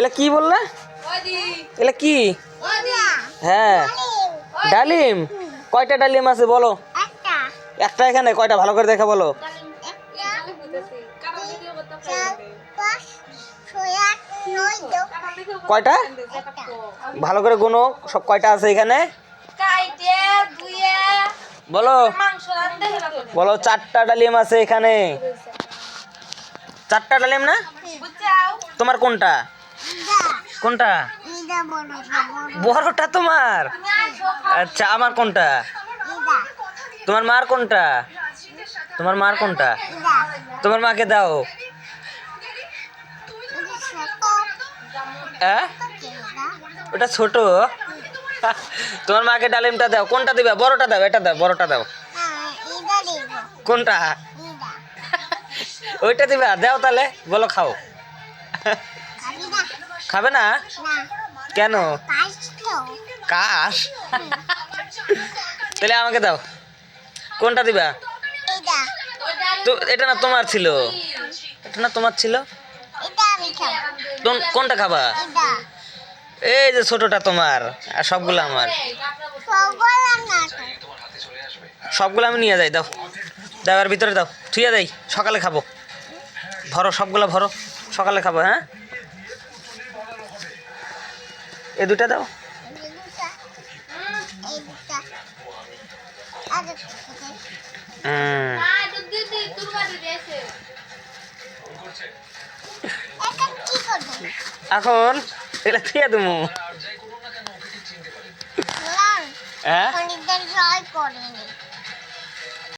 এলা কি বললে? এলা কি? হ্যাঁ ডালিম। কয়টা ডালিম আছে বলো? একটা। এখানে কয়টা ভালো করে দেখা বলো? কয়টা ভালো করে গুনো, সব কয়টা আছে এখানে বলো? বলো। 4টা ডালিম আছে এখানে। 4টা ডালিম না? তোমার কোনটা? কোনটা? বড়টা তোমার? আচ্ছা, আমার কোনটা? তোমার মার কোনটা? তোমার মার কোনটা? তোমার মাকে দাও। ওটা ছোট। তোমার মাকে ডালিমটা দাও। কোনটা দিবা? বড়টা দাও। এটা দাও, বড়টা দাও। কোনটা? ওইটা দিবা? দাও তাহলে। বলো খাও। খাবে না? কেন? কাশ? তাহলে আমাকে দাও। কোনটা দিবা? তো এটা না তোমার ছিল? এটা না তোমার ছিল? কোনটা খাবা? এই যে ছোটটা তোমার, আর সবগুলো আমার। সবগুলো আমি নিয়ে যাই। দাও দাও, আর ভিতরে দাও, থুয়ে দেই। সকালে খাবো। ভরো সবগুলো, ভরো। সকালে খাবো। হ্যাঁ, এই দুটা দাও। এখন এটা থুয়ে দেবো। হ্যাঁ,